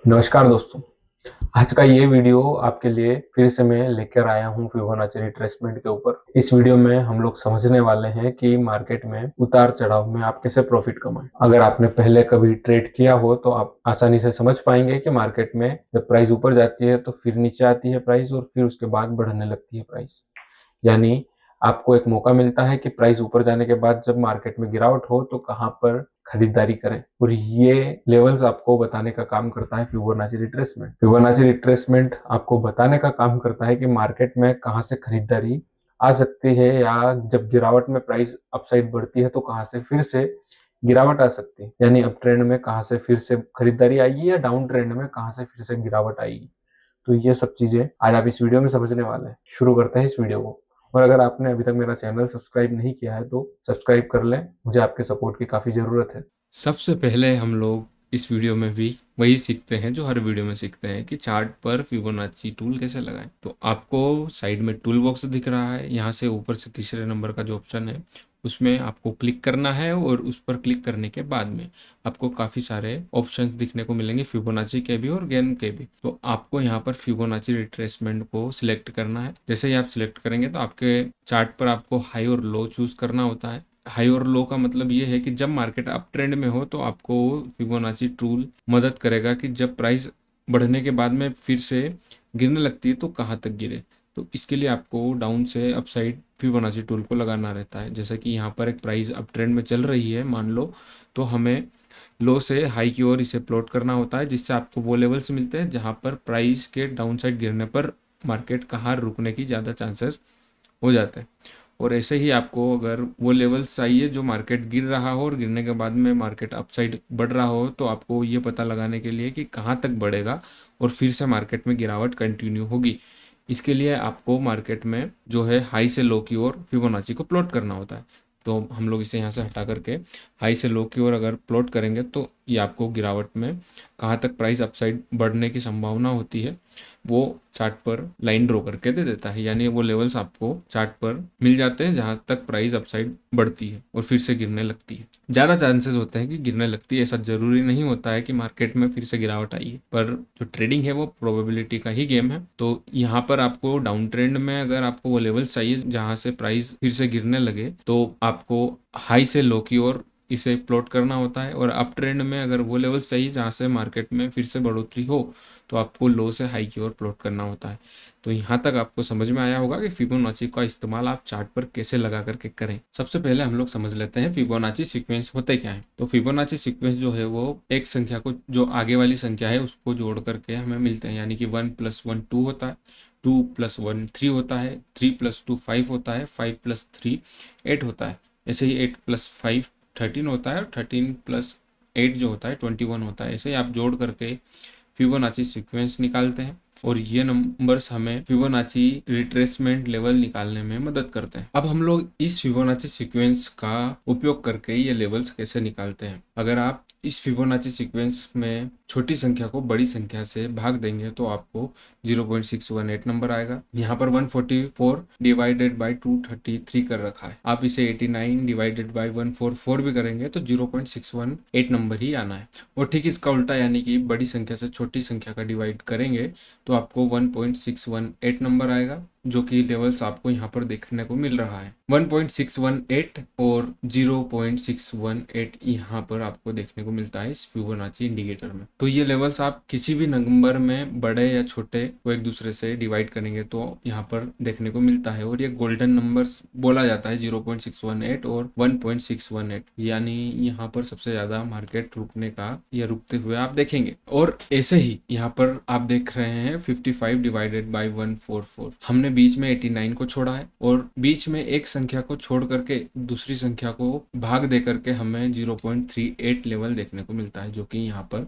नमस्कार दोस्तों। आज का ये वीडियो आपके लिए फिर से मैं लेकर आया हूँ फिबोनाची रिट्रेसमेंट के ऊपर। इस वीडियो में हम लोग समझने वाले हैं कि मार्केट में उतार चढ़ाव में आप कैसे प्रॉफिट कमाएं। अगर आपने पहले कभी ट्रेड किया हो तो आप आसानी से समझ पाएंगे कि मार्केट में जब प्राइस ऊपर जाती है तो फिर नीचे आती है प्राइस और फिर उसके बाद बढ़ने लगती है प्राइस। यानी आपको एक मौका मिलता है कि प्राइस ऊपर जाने के बाद जब मार्केट में गिरावट हो तो कहां पर खरीदारी करें, और ये लेवल्स आपको बताने का काम करता है फिबोनाची रिट्रेसमेंट। फिबोनाची रिट्रेसमेंट आपको बताने का काम करता है कि मार्केट में कहां से खरीदारी आ सकती है, या जब गिरावट में प्राइस अपसाइड बढ़ती है तो कहां से फिर से गिरावट आ सकती है। यानी अप ट्रेंड में कहां से फिर से खरीदारी आएगी या डाउन ट्रेंड में कहां से फिर से गिरावट आएगी। तो ये सब चीजें आज आप इस वीडियो में समझने वाले हैं। शुरू करते हैं इस वीडियो को। और अगर आपने अभी तक मेरा चैनल सब्सक्राइब नहीं किया है तो सब्सक्राइब कर लें, मुझे आपके सपोर्ट की काफ़ी ज़रूरत है। सबसे पहले हम लोग इस वीडियो में भी वही सीखते हैं जो हर वीडियो में सीखते हैं कि चार्ट पर फिबोनाची टूल कैसे लगाएं। तो आपको साइड में टूल बॉक्स दिख रहा है, यहाँ से ऊपर से तीसरे नंबर का जो ऑप्शन है उसमें आपको क्लिक करना है और उस पर क्लिक करने के बाद में आपको काफ़ी सारे ऑप्शंस दिखने को मिलेंगे, फिबोनाची के भी और गेन के भी। तो आपको यहाँ पर फिबोनाची रिट्रेसमेंट को सिलेक्ट करना है। जैसे ही आप सिलेक्ट करेंगे तो आपके चार्ट पर आपको हाई और लो चूज करना होता है। हाई और लो का मतलब ये है कि जब मार्केट अप ट्रेंड में हो तो आपको फिबोनाची टूल मदद करेगा कि जब प्राइस बढ़ने के बाद में फिर से गिरने लगती है तो कहाँ तक गिरे। तो इसके लिए आपको डाउन से अप साइड फिबोनाची टूल को लगाना रहता है। जैसे कि यहाँ पर एक प्राइस अप ट्रेंड में चल रही है मान लो, तो हमें लो से हाई की ओर इसे प्लॉट करना होता है, जिससे आपको वो लेवल्स मिलते हैं जहाँ पर प्राइस के डाउन साइड गिरने पर मार्केट कहाँ रुकने की ज़्यादा चांसेस हो जाते हैं। और ऐसे ही आपको अगर वो लेवल्स चाहिए जो मार्केट गिर रहा हो और गिरने के बाद में मार्केट अपसाइड बढ़ रहा हो, तो आपको ये पता लगाने के लिए कि कहाँ तक बढ़ेगा और फिर से मार्केट में गिरावट कंटिन्यू होगी, इसके लिए आपको मार्केट में जो है हाई से लो की ओर फिबोनाची को प्लॉट करना होता है। तो हम लोग इसे यहाँ से हटा करके हाई से लो की ओर अगर प्लॉट करेंगे तो ये आपको गिरावट में कहाँ तक प्राइस अपसाइड बढ़ने की संभावना होती है वो चार्ट पर लाइन ड्रॉ करके दे देता है। यानी वो लेवल्स आपको चार्ट पर मिल जाते हैं जहां तक प्राइस अपसाइड बढ़ती है और फिर से गिरने लगती है। ज़्यादा चांसेस होते हैं कि गिरने लगती है, ऐसा जरूरी नहीं होता है कि मार्केट में फिर से गिरावट आई है, पर जो ट्रेडिंग है वो प्रोबेबिलिटी का ही गेम है। तो यहाँ पर आपको डाउन ट्रेंड में अगर आपको वो लेवल्स चाहिए जहाँ से प्राइस फिर से गिरने लगे तो आपको हाई से लो की ओर इसे प्लॉट करना होता है, और अप ट्रेंड में अगर वो लेवल सही जहाँ से मार्केट में फिर से बढ़ोतरी हो तो आपको लो से हाई की ओर प्लॉट करना होता है। तो यहाँ तक आपको समझ में आया होगा कि फिबोनाची का इस्तेमाल आप चार्ट पर कैसे लगा करके करें। सबसे पहले हम लोग समझ लेते हैं फिबोनाची सीक्वेंस होते क्या है। तो फिबोनाची सीक्वेंस जो है वो एक संख्या को, जो आगे वाली संख्या है उसको जोड़ करके हमें मिलते हैं। यानी कि 1+1 2 होता है, 2+1 3 होता है, 3+2 5 होता है, 5+3 8 होता है। ऐसे ही 8+5 13 होता है और 13+8 जो होता है 21 होता है। ऐसे ही आप जोड़ करके फिबोनाची सीक्वेंस निकालते हैं और ये नंबर्स हमें फिबोनाची रिट्रेसमेंट लेवल निकालने में मदद करते हैं। अब हम लोग इस फिबोनाची सीक्वेंस का उपयोग करके ये लेवल्स कैसे निकालते हैं। अगर आप इस फिबोनाची सीक्वेंस में छोटी संख्या को बड़ी संख्या से भाग देंगे तो आपको 0.618 नंबर आएगा। यहाँ पर 144 डिवाइडेड बाई 233 कर रखा है। आप इसे 89 डिवाइडेड बाई 144 भी करेंगे तो 0.618 नंबर ही आना है। और ठीक इसका उल्टा, यानी कि बड़ी संख्या से छोटी संख्या का डिवाइड करेंगे तो आपको 1.618 नंबर आएगा, जो कि लेवल्स आपको यहाँ पर देखने को मिल रहा है। 1.618 और 0.618 यहाँ पर आपको देखने को मिलता है इस फिबोनाची इंडिकेटर में। तो ये लेवल्स आप किसी भी नंबर में बड़े या छोटे को एक दूसरे से डिवाइड करेंगे तो यहाँ पर देखने को मिलता है, और ये गोल्डन नंबर्स बोला जाता है 0.618 और 1.618। यानी यहाँ पर सबसे ज्यादा मार्केट रुकने का या रुकते हुए आप देखेंगे। और ऐसे ही यहाँ पर आप देख रहे हैं 55 डिवाइडेड बाई 144। हमने बीच में 89 को छोड़ा है और बीच में एक संख्या को छोड़ करके दूसरी संख्या को भाग दे करके हमें 0.38 लेवल देखने को मिलता है, जो कि यहाँ पर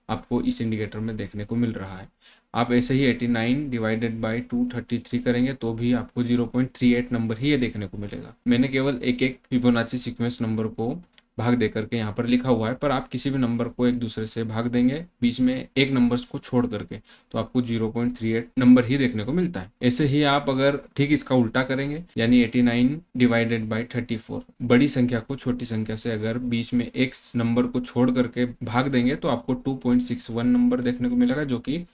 आपको इस इंडिकेटर में देखने को मिल रहा है। आप ऐसे ही 89 डिवाइडेड बाई 233 करेंगे तो भी आपको 0.38 नंबर ही ये देखने को मिलेगा। मैंने केवल एक एक फिबोनाची सीक्वेंस नंबर को भाग दे करके यहाँ पर लिखा हुआ है, पर आप किसी भी नंबर को एक दूसरे से भाग देंगे बीच में एक नंबर्स को छोड़ करके, तो आपको 0.38 नंबर ही देखने को मिलता है। ऐसे ही आप अगर ठीक इसका उल्टा करेंगे, यानी 89 डिवाइडेड बाई 34, बड़ी संख्या को छोटी संख्या से अगर बीच में एक नंबर को छोड़ करके भाग देंगे तो आपको 2.61 नंबर देखने को मिलेगा, जो कि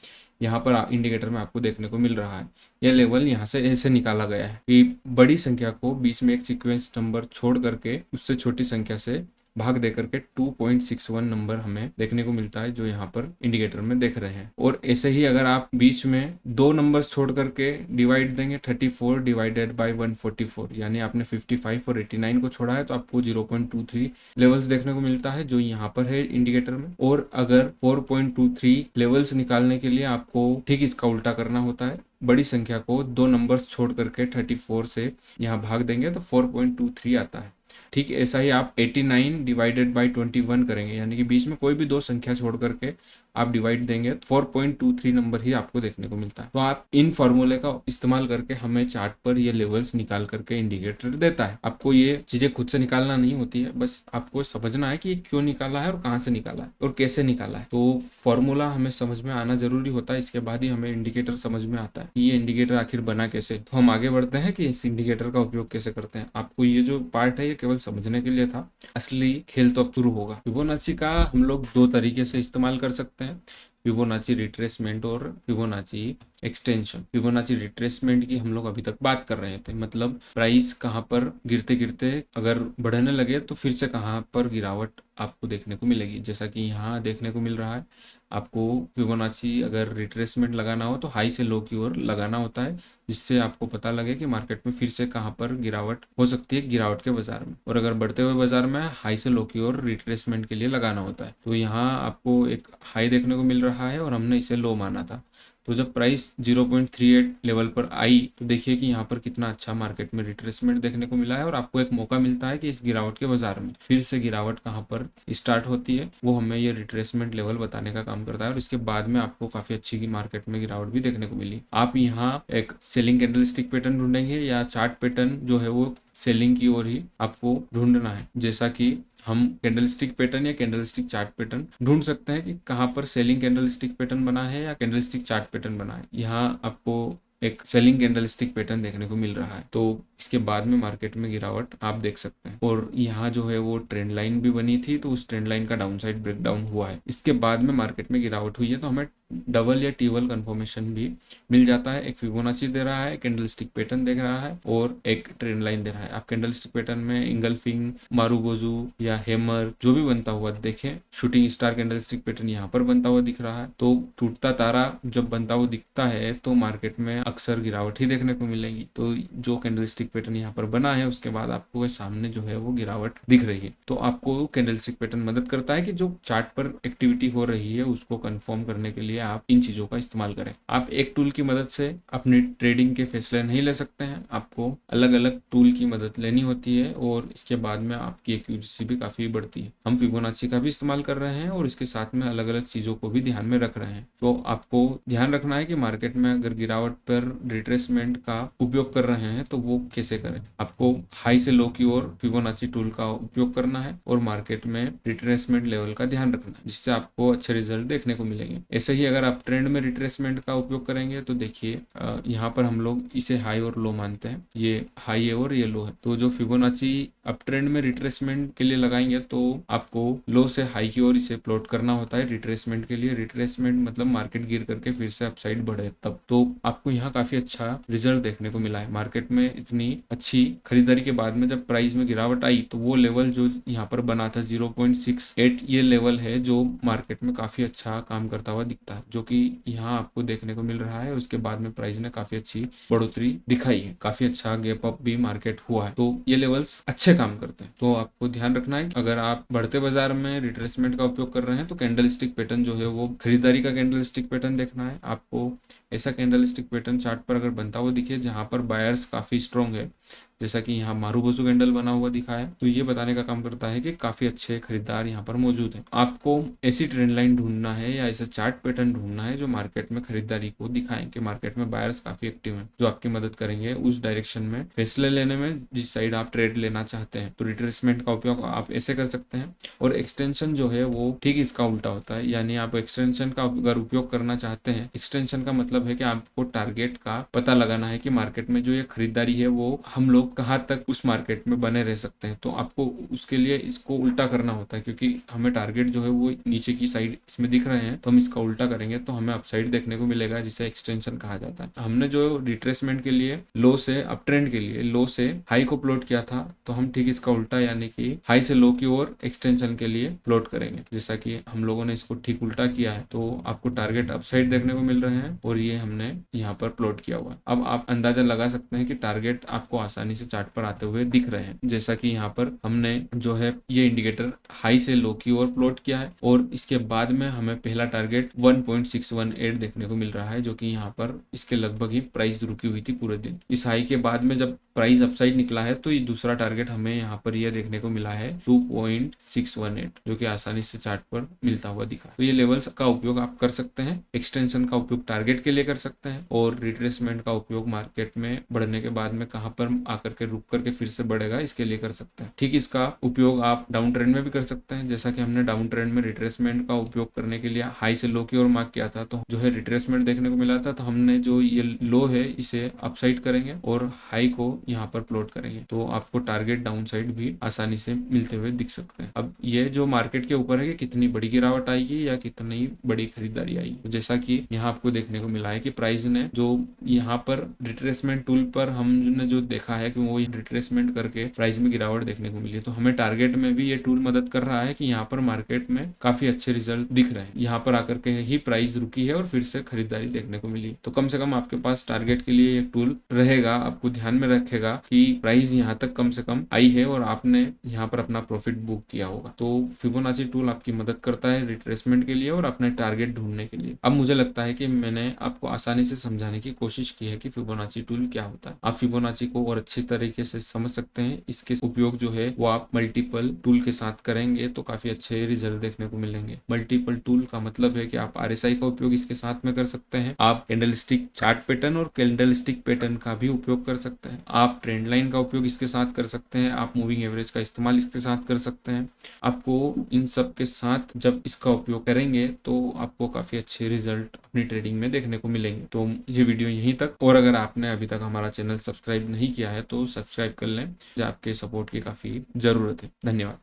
यहाँ पर इंडिकेटर में आपको देखने को मिल रहा है। यह लेवल यहाँ से ऐसे निकाला गया है कि बड़ी संख्या को बीच में एक सीक्वेंस नंबर छोड़ करके उससे छोटी संख्या से भाग दे करके 2.61 नंबर हमें देखने को मिलता है, जो यहाँ पर इंडिकेटर में देख रहे हैं। और ऐसे ही अगर आप बीच में दो नंबर्स छोड़ करके डिवाइड देंगे 34 डिवाइडेड बाय 144, यानी आपने 55 और 89 को छोड़ा है, तो आपको 0.23 लेवल्स देखने को मिलता है, जो यहाँ पर है इंडिकेटर में। और अगर 4.23 लेवल्स निकालने के लिए आपको ठीक इसका उल्टा करना होता है, बड़ी संख्या को दो नंबर्स छोड़ करके 34 से यहाँ भाग देंगे तो 4.23 आता है। ठीक ऐसा ही आप 89 डिवाइडेड बाई 21 करेंगे, यानी कि बीच में कोई भी दो संख्या छोड़ करके आप डिवाइड देंगे तो 4.23 नंबर ही आपको देखने को मिलता है। तो आप इन फॉर्मूले का इस्तेमाल करके हमें चार्ट पर ये लेवल्स निकाल करके इंडिकेटर देता है। आपको ये चीजें खुद से निकालना नहीं होती है, बस आपको समझना है कि ये क्यों निकाला है और कहाँ से निकाला है और कैसे निकाला है। तो फॉर्मूला हमें समझ में आना जरूरी होता है, इसके बाद ही हमें इंडिकेटर समझ में आता है कि ये इंडिकेटर आखिर बना कैसे। तो हम आगे बढ़ते हैं कि इस इंडिकेटर का उपयोग कैसे करते हैं। आपको ये जो पार्ट है ये केवल समझने के लिए था, असली खेल तो अब शुरू होगा। फिबोनाची का हम लोग दो तरीके से इस्तेमाल कर सकते हैं, फिबोनाची रिट्रेसमेंट और फिबोनाची एक्सटेंशन। फिबोनाची रिट्रेसमेंट की हम लोग अभी तक बात कर रहे थे, मतलब प्राइस कहाँ पर गिरते गिरते अगर बढ़ने लगे तो फिर से कहाँ पर गिरावट आपको देखने को मिलेगी, जैसा कि यहाँ देखने को मिल रहा है। आपको फिबोनाची अगर रिट्रेसमेंट लगाना हो तो हाई से लो की ओर लगाना होता है, जिससे आपको पता लगे कि मार्केट में फिर से कहाँ पर गिरावट हो सकती है गिरावट के बाजार में। और अगर बढ़ते हुए बाजार में हाई से लो की ओर रिट्रेसमेंट के लिए लगाना होता है। तो यहाँ आपको एक हाई देखने को मिल रहा है और हमने इसे लो माना था। तो जब प्राइस 0.38 लेवल पर आई तो देखिए कि यहाँ पर कितना अच्छा मार्केट में रिट्रेसमेंट देखने को मिला है और आपको एक मौका मिलता है कि इस गिरावट के बाजार में फिर से गिरावट कहाँ पर स्टार्ट होती है, वो हमें ये रिट्रेसमेंट लेवल बताने का काम करता है। और इसके बाद में आपको काफी अच्छी मार्केट में गिरावट भी देखने को मिली। आप यहाँ एक सेलिंग कैंडलस्टिक पैटर्न ढूंढेंगे या चार्ट पैटर्न जो है वो सेलिंग की ओर ही आपको ढूंढना है, जैसा कि हम कैंडलस्टिक पैटर्न या कैंडलस्टिक चार्ट पैटर्न ढूंढ सकते हैं कि कहाँ पर सेलिंग कैंडलस्टिक पैटर्न बना है या कैंडलस्टिक चार्ट पैटर्न बना है। यहाँ आपको एक सेलिंग कैंडलस्टिक पैटर्न देखने को मिल रहा है, तो इसके बाद में मार्केट में गिरावट आप देख सकते हैं। और यहाँ जो है वो ट्रेंड लाइन भी बनी थी, तो उस ट्रेंड लाइन का डाउन साइड ब्रेकडाउन हुआ है। इसके बाद में मार्केट में गिरावट हुई है, तो हमें डबल या टीवल कंफर्मेशन भी मिल जाता है। एक फिबोनाची दे रहा है, कैंडलस्टिक पैटर्न देख रहा है और एक ट्रेंड लाइन दे रहा है। आप कैंडलस्टिक पैटर्न में इंगल्फिंग, मारुगोजू या हैमर जो भी बनता हुआ देखें, शूटिंग स्टार कैंडलस्टिक पैटर्न यहाँ पर बनता हुआ दिख रहा है। तो टूटता तारा जब बनता हुआ दिखता है तो मार्केट में अक्सर गिरावट ही देखने को मिलेगी। तो जो कैंडलस्टिक पैटर्न यहाँ पर बना है उसके बाद आपको सामने जो है वो गिरावट दिख रही है। तो आपको कैंडलस्टिक पैटर्न मदद करता है कि जो चार्ट पर एक्टिविटी हो रही है उसको कंफर्म करने के लिए आप इन चीजों का इस्तेमाल करें। आप एक टूल की मदद से अपनी ट्रेडिंग के फैसले नहीं ले सकते हैं, आपको अलग अलग टूल की मदद लेनी होती है और इसके बाद में आपकी एक्यूरेसी भी काफी बढ़ती है। हम फिबोनाची का भी इस्तेमाल कर रहे हैं और इसके साथ में अलग अलग चीजों को भी ध्यान में रख रहे हैं। तो आपको ध्यान रखना है कि मार्केट में अगर गिरावट पर रिट्रेसमेंट का उपयोग कर रहे हैं तो वो कैसे करें। आपको हाई से लो की ओर फिबोनाची टूल का उपयोग करना है और मार्केट में रिट्रेसमेंट लेवल का ध्यान रखना है, जिससे आपको अच्छे रिजल्ट देखने को मिलेंगे। ऐसे ही अगर आप ट्रेंड में रिट्रेसमेंट का उपयोग करेंगे तो देखिए यहाँ पर हम लोग इसे हाई और लो मानते हैं, ये हाई है और ये लो है। तो जो फिबोनाची अप ट्रेंड में रिट्रेसमेंट के लिए लगाएंगे तो आपको लो से हाई की ओर इसे प्लॉट करना होता है रिट्रेसमेंट के लिए। रिट्रेसमेंट मतलब मार्केट गिर करके फिर से अपसाइड बढ़े तब। तो आपको यहाँ काफी अच्छा रिजल्ट देखने को मिला है। मार्केट में इतनी अच्छी खरीदारी के बाद में जब प्राइस में गिरावट आई तो वो लेवल जो यहाँ पर बना था 0.68, ये लेवल है जो मार्केट में काफी अच्छा काम करता हुआ दिखता है, जो कि यहाँ आपको देखने को मिल रहा है। उसके बाद में प्राइस ने काफी अच्छी बढ़ोतरी दिखाई है, काफी अच्छा गैप अप भी मार्केट हुआ है। तो ये लेवल्स अच्छे काम करते हैं। तो आपको ध्यान रखना है अगर आप बढ़ते बाजार में रिट्रेसमेंट का उपयोग कर रहे हैं तो कैंडलस्टिक पैटर्न जो है वो खरीदारी का कैंडलस्टिक पैटर्न देखना है। आपको ऐसा कैंडलस्टिक पैटर्न चार्ट पर अगर बनता हुआ दिखे जहां पर बायर्स काफी स्ट्रॉन्ग है, जैसा कि यहाँ मारुबोजू कैंडल बना हुआ दिखा है, तो ये बताने का काम करता है कि काफी अच्छे खरीदार यहाँ पर मौजूद हैं। आपको ऐसी ट्रेंड लाइन ढूंढना है या ऐसा चार्ट पैटर्न ढूंढना है जो मार्केट में खरीदारी को दिखाएं कि मार्केट में बायर्स काफी एक्टिव हैं, जो आपकी मदद करेंगे उस डायरेक्शन में फैसले लेने में जिस साइड आप ट्रेड लेना चाहते हैं। तो रिट्रेसमेंट का उपयोग आप ऐसे कर सकते हैं। और एक्सटेंशन जो है वो ठीक इसका उल्टा होता है, यानी आप एक्सटेंशन का अगर उपयोग करना चाहते हैं, एक्सटेंशन का मतलब है कि आपको टारगेट का पता लगाना है कि मार्केट में जो ये खरीदारी है वो हम लोग कहाँ तक उस मार्केट में बने रह सकते हैं। तो आपको उसके लिए इसको उल्टा करना होता है, क्योंकि हमें टारगेट जो है वो नीचे की साइड इसमें दिख रहे हैं, तो हम इसका उल्टा करेंगे तो हमें अपसाइड देखने को मिलेगा, जिसे एक्सटेंशन कहा जाता है। हमने जो रिट्रेसमेंट के लिए लो से अप ट्रेंड के लिए लो से हाई को प्लॉट किया था, तो हम ठीक इसका उल्टा यानी कि हाई से लो की ओर एक्सटेंशन के लिए प्लॉट करेंगे। जैसा कि हम लोगों ने इसको ठीक उल्टा किया है, तो आपको टारगेट अपसाइड देखने को मिल रहे हैं और ये हमने यहाँ पर प्लॉट किया हुआ है। अब आप अंदाजा लगा सकते हैं कि टारगेट आपको आसानी से चार्ट पर आते हुए दिख रहे हैं। जैसा कि यहाँ पर हमने जो है ये इंडिकेटर हाई से लो की ओर प्लॉट किया है और इसके बाद में हमें पहला टारगेट 1.618 देखने को मिल रहा है, जो कि यहाँ पर इसके लगभग ही प्राइस रुकी हुई थी पूरे दिन। इस हाई के बाद में जब प्राइस अपसाइड निकला है तो ये दूसरा टारगेट हमें यहाँ पर यह देखने को मिला है 2.618, जो कि आसानी से चार्ट पर मिलता हुआ दिखा। तो ये लेवल्स का उपयोग आप कर सकते हैं। एक्सटेंशन का उपयोग टारगेट के लिए कर सकते हैं और रिट्रेसमेंट का उपयोग मार्केट में बढ़ने के बाद में कहां पर आकर के रुक करके फिर से बढ़ेगा इसके लिए कर सकते हैं। ठीक इसका उपयोग आप डाउन ट्रेंड में भी कर सकते हैं। जैसा कि हमने डाउन ट्रेंड में रिट्रेसमेंट का उपयोग करने के लिए हाई से लो की ओर मार्क किया था, तो जो है रिट्रेसमेंट देखने को मिला था, तो हमने जो ये लो है इसे अपसाइड करेंगे और हाई को यहाँ पर प्लॉट करेंगे, तो आपको टारगेट डाउन साइड भी आसानी से मिलते हुए दिख सकते हैं। अब ये जो मार्केट के ऊपर है कि कितनी बड़ी गिरावट आएगी या कितनी बड़ी खरीदारी आएगी। तो जैसा कि यहाँ आपको देखने को मिला है कि प्राइस ने जो यहाँ पर रिट्रेसमेंट टूल पर हमने जो देखा है कि वो रिट्रेसमेंट करके प्राइस में गिरावट देखने को मिली है, तो हमें टारगेट में भी ये टूल मदद कर रहा है कि यहाँ पर मार्केट में काफी अच्छे रिजल्ट दिख रहे हैं। यहाँ पर आकर के ही प्राइस रुकी है और फिर से खरीदारी देखने को मिली। तो कम से कम आपके पास टारगेट के लिए एक टूल रहेगा, आपको ध्यान में रखेगा कि प्राइस यहाँ तक कम से कम आई है और आपने यहाँ पर अपना प्रॉफिट बुक किया होगा। तो फिबोनाची टूल आपकी मदद करता है रिट्रेसमेंट के लिए और अपने टारगेट ढूंढने के लिए। अब मुझे लगता है कि मैंने आपको आसानी से समझाने की कोशिश की है कि फिबोनाची टूल क्या होता है। आप फिबोनाची को और अच्छी तरीके से समझ सकते हैं। इसके उपयोग जो है वो आप मल्टीपल टूल के साथ करेंगे तो काफी अच्छे रिजल्ट देखने को मिलेंगे। मल्टीपल टूल का मतलब है कि आप RSI का उपयोग इसके साथ में कर सकते हैं, आप कैंडलस्टिक चार्ट पैटर्न और कैंडलस्टिक पैटर्न का भी उपयोग कर सकते हैं, आप ट्रेंड लाइन का उपयोग इसके साथ कर सकते हैं, आप मूविंग एवरेज का इस्तेमाल इसके साथ कर सकते हैं। आपको इन सब के साथ जब इसका उपयोग करेंगे तो आपको काफी अच्छे रिजल्ट अपनी ट्रेडिंग में देखने को मिलेंगे। तो ये वीडियो यहीं तक, और अगर आपने अभी तक हमारा चैनल सब्सक्राइब नहीं किया है तो सब्सक्राइब कर लें, जो आपके सपोर्ट की काफी जरूरत है। धन्यवाद।